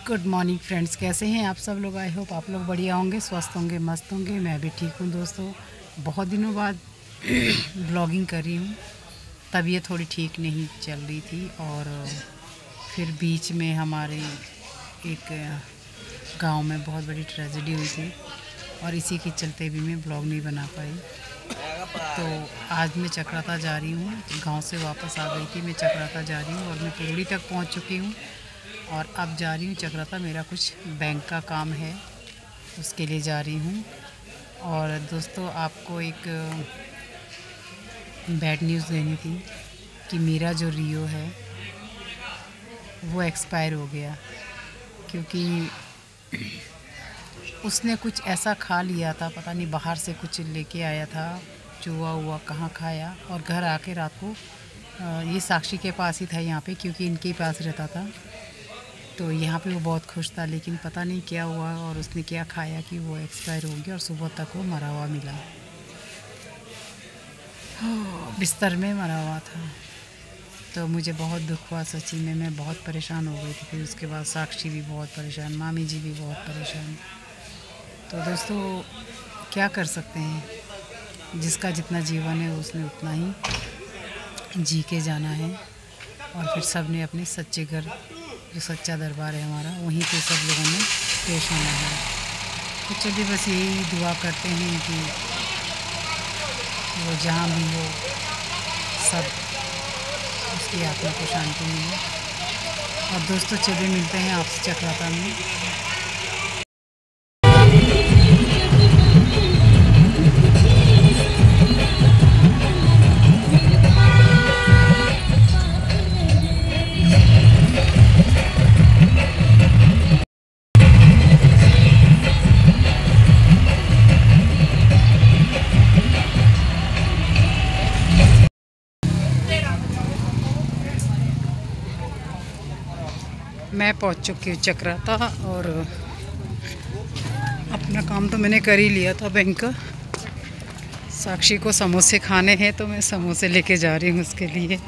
Good morning friends, कैसे हैं आप सब लोग। आई होप आप लोग बढ़िया होंगे, स्वस्थ होंगे, मस्त होंगे। मैं भी ठीक हूँ दोस्तों। बहुत दिनों बाद ब्लॉगिंग कर रही हूँ। तबीयत थोड़ी ठीक नहीं चल रही थी और फिर बीच में हमारे एक गांव में बहुत बड़ी ट्रेजेडी हुई थी और इसी के चलते भी मैं ब्लॉग नहीं बना पाई। तो आज मैं चक्राता जा रही हूँ। गांव से वापस आ गई थी, मैं चक्राता जा रही हूँ और मैं पुरुड़ी तक पहुँच चुकी हूँ और अब जा रही हूँ चक्राता। मेरा कुछ बैंक का काम है, उसके लिए जा रही हूँ। और दोस्तों, आपको एक बैड न्यूज़ देनी थी कि मेरा जो रियो है वो एक्सपायर हो गया, क्योंकि उसने कुछ ऐसा खा लिया था, पता नहीं बाहर से कुछ लेके आया था, चूहा हुआ कहाँ खाया। और घर आके रात को ये साक्षी के पास ही था यहाँ पे, क्योंकि इनके ही पास रहता था। तो यहाँ पे वो बहुत खुश था, लेकिन पता नहीं क्या हुआ और उसने क्या खाया कि वो एक्सपायर हो गया और सुबह तक वो मरा हुआ मिला। बिस्तर में मरा हुआ था। तो मुझे बहुत दुख हुआ सच्ची में, मैं बहुत परेशान हो गई थी। फिर उसके बाद साक्षी भी बहुत परेशान, मामी जी भी बहुत परेशान। तो दोस्तों, क्या कर सकते हैं, जिसका जितना जीवन है उसने उतना ही जी के जाना है। और फिर सब ने अपने सच्चे घर, जो सच्चा दरबार है हमारा, वहीं पे सब लोगों ने पेश आना है। तो चलिए बस यही दुआ करते हैं कि वो जहाँ भी हो, सब उसकी आत्मा को शांति मिले। और दोस्तों, चलिए मिलते हैं आपसे चक्राता में। मैं पहुंच चुकी हूँ चक्राता और अपना काम तो मैंने कर ही लिया था बैंक का। साक्षी को समोसे खाने हैं तो मैं समोसे लेके जा रही हूँ उसके लिए।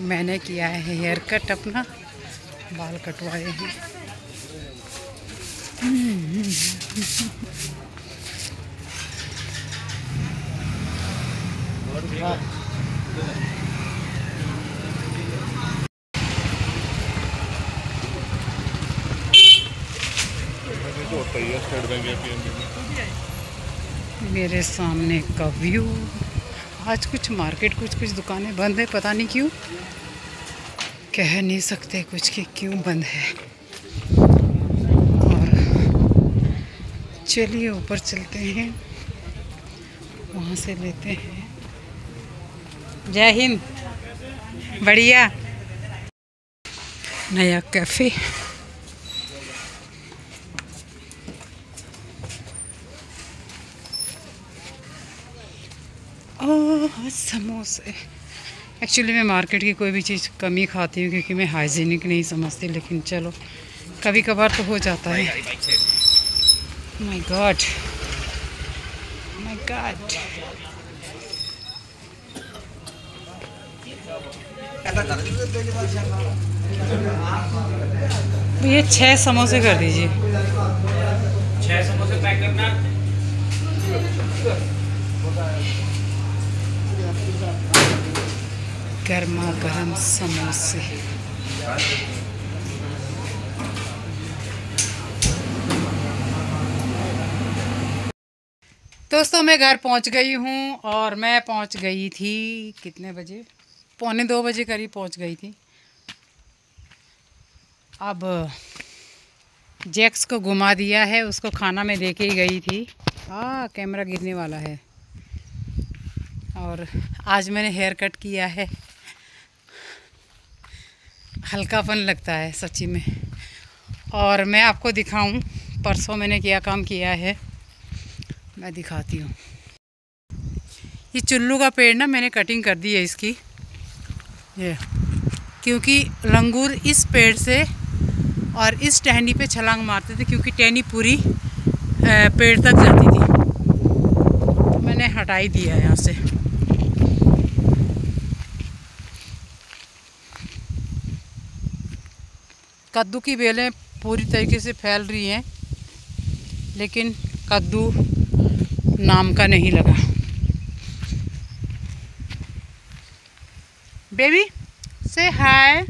मैंने किया है हेयर कट, अपना बाल कटवाए हैं। मेरे सामने का व्यू। आज कुछ मार्केट, कुछ दुकानें बंद है, पता नहीं क्यों, कह नहीं सकते कुछ कि क्यों बंद है। और चलिए ऊपर चलते हैं, वहाँ से लेते हैं। जय हिंद। बढ़िया नया कैफ़े। ओह, समोसे। एक्चुअली मैं मार्केट की कोई भी चीज़ कम ही खाती हूँ, क्योंकि मैं हाइजीनिक नहीं समझती, लेकिन चलो कभी कभार तो हो जाता है। My God, my God. ये 6 समोसे कर दीजिए। 6 समोसे पैक करना। गर्मा गर्म समोसे। दोस्तों, मैं घर पहुंच गई हूं और मैं पहुंच गई थी कितने बजे, 1:45 बजे करीब पहुंच गई थी। अब जैक्स को घुमा दिया है, उसको खाना में दे के ही गई थी। कैमरा गिरने वाला है। और आज मैंने हेयर कट किया है, हल्कापन लगता है सच्ची में। और मैं आपको दिखाऊं, परसों मैंने क्या काम किया है, मैं दिखाती हूँ। ये चुल्लू का पेड़ ना मैंने कटिंग कर दी है इसकी, ये क्योंकि लंगूर इस पेड़ से और इस टहनी पे छलांग मारते थे, क्योंकि टहनी पूरी पेड़ तक जाती थी। हटा ही दिया है यहाँ से। कद्दू की बेलें पूरी तरीके से फैल रही हैं, लेकिन कद्दू नाम का नहीं लगा। बेबी से हाय।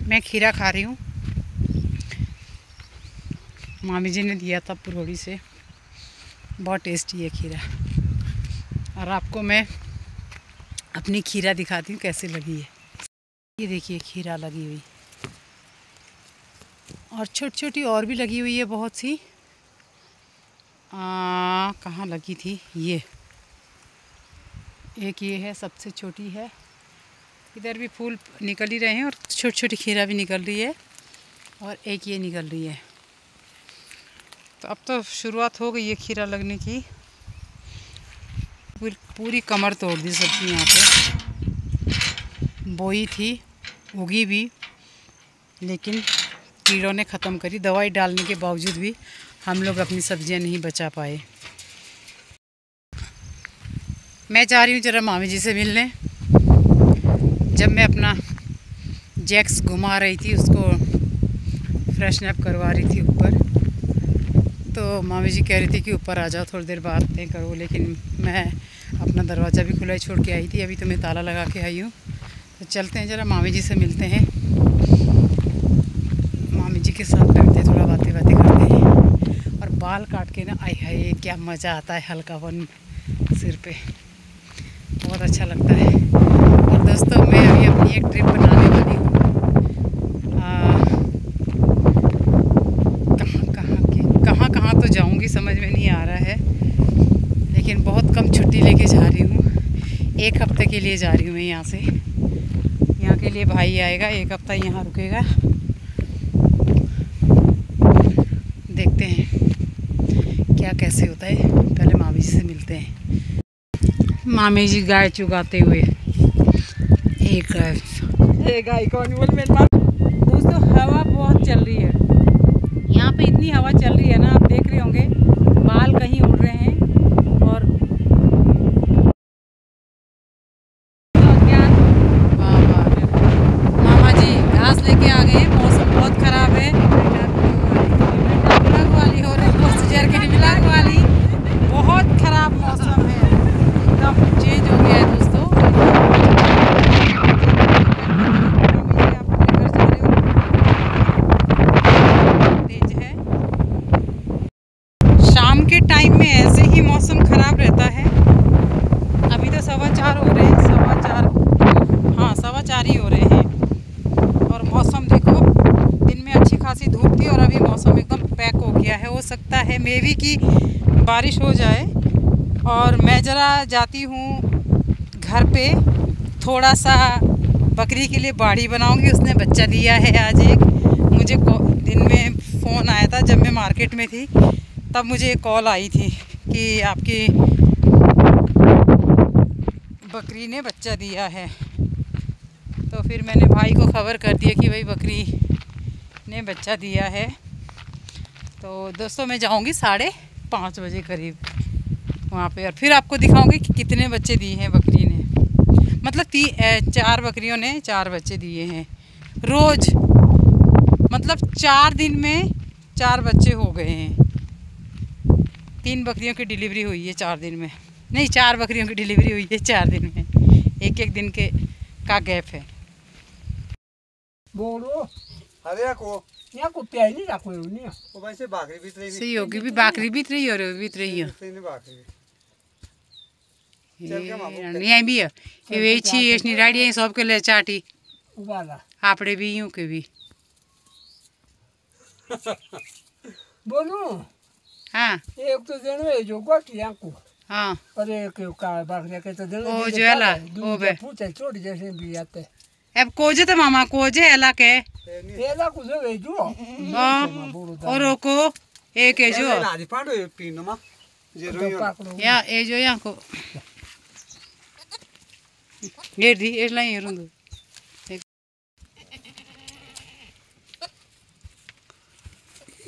मैं खीरा खा रही हूँ, मामी जी ने दिया था पुरोड़ी से। बहुत टेस्टी है खीरा। और आपको मैं अपनी खीरा दिखाती हूँ कैसे लगी है। ये देखिए खीरा लगी हुई, और छोटी छोटी और भी लगी हुई है बहुत सी। कहाँ लगी थी ये? एक ये है, सबसे छोटी है। इधर भी फूल निकल ही रहे हैं और छोटी छोटी खीरा भी निकल रही है, और एक ये निकल रही है। तो अब तो शुरुआत हो गई है खीरा लगने की। पूरी कमर तोड़ दी सब्जी यहाँ पे। बोई थी, उगी भी, लेकिन कीड़ों ने ख़त्म करी। दवाई डालने के बावजूद भी हम लोग अपनी सब्जियाँ नहीं बचा पाए। मैं जा रही हूँ ज़रा मामी जी से मिलने। जब मैं अपना जैक्स घुमा रही थी, उसको फ्रेशन अप करवा रही थी ऊपर, तो मामी जी कह रही थी कि ऊपर आ जाओ, थोड़ी देर बातें करो। लेकिन मैं अपना दरवाज़ा भी खुला ही छोड़ के आई थी। अभी तो मैं ताला लगा के आई हूँ। तो चलते हैं, ज़रा मामी जी से मिलते हैं। मामी जी के साथ बैठते हैं, थोड़ा बातें करते हैं। और बाल काट के ना, आय हाय क्या मज़ा आता है, हल्कापन सिर पे, बहुत अच्छा लगता है। और दोस्तों, मैं अभी अपनी एक ट्रिप बनाने वाली हूँ। कहाँ तो जाऊँगी समझ में नहीं आ रहा है, लेकिन बहुत कम छुट्टी लेके जा रही हूँ। 1 हफ्ते के लिए जा रही हूँ मैं यहाँ से। यहाँ के लिए भाई आएगा, 1 हफ्ता यहाँ रुकेगा। देखते हैं क्या कैसे होता है। पहले मामी जी से मिलते हैं। मामी जी गाय चुगाते हुए, एक गाय कौन बोल मेरे पास। दोस्तों, हवा बहुत चल रही है यहाँ पे। इतनी हवा चल रही है ना, आप देख रहे होंगे बाल कहीं उड़ रहे हैं। और मामा जी घास लेके आ गए। मौसम बहुत ख़राब है, मिलाग वाली हो रही है, मिलाग वाली। बहुत ख़राब मौसम है, एकदम चेंज हो गया है दोस्तों। शाम के टाइम में ऐसे ही मौसम ख़राब रहता है। अभी तो 4:15 हो रहे हैं, 4:15 ही हो रहे हैं। और मौसम देखो, दिन में अच्छी खासी धूप थी और अभी मौसम एकदम पैक हो गया है। हो सकता है मे भी कि बारिश हो जाए। और मैं ज़रा जाती हूँ घर पे, थोड़ा सा बकरी के लिए बाड़ी बनाऊँगी। उसने बच्चा दिया है आज एक। मुझे दिन में फ़ोन आया था, जब मैं मार्केट में थी तब मुझे एक कॉल आई थी कि आपकी बकरी ने बच्चा दिया है। तो फिर मैंने भाई को ख़बर कर दिया कि भाई बकरी ने बच्चा दिया है। तो दोस्तों, मैं जाऊंगी 5:30 बजे करीब वहाँ पे, और फिर आपको दिखाऊंगी कि कितने बच्चे दिए हैं बकरी ने। मतलब 4 बकरियों ने 4 बच्चे दिए हैं रोज़। मतलब 4 दिन में 4 बच्चे हो गए हैं। 3 बकरियों की डिलीवरी हुई है 4 दिन में। नहीं, 4 बकरियों की डिलीवरी हुई है 4 दिन में। एक दिन का गैप है। बोलो अरे को या को प्याली ना कोई नहीं ओ भाई से बाकरी बीत रही सही होगी भी, बाकरी बीत रही है और बीत रही है। नहीं बाकरी नहीं भी है ये वेची एसनी राडी है सबके लिए चाटी उबाला आपड़े भी यूं के भी। बोलो हाँ, एक तो दिन में जो गोटियां को हाँ, अरे के का बाकरी के तो दिन ओ जो एला ओ बे पूछे छोड़ जैसे भी आते अब कोजे तो मामा कोजे एला के एला को जो है जो और को एक है जो राजी पाडो पीनो मा जे रोयो या ए जो या को ये दी ए लाइन हेरुंदु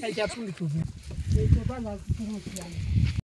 ऐसा पूरी तो है ये तो बाला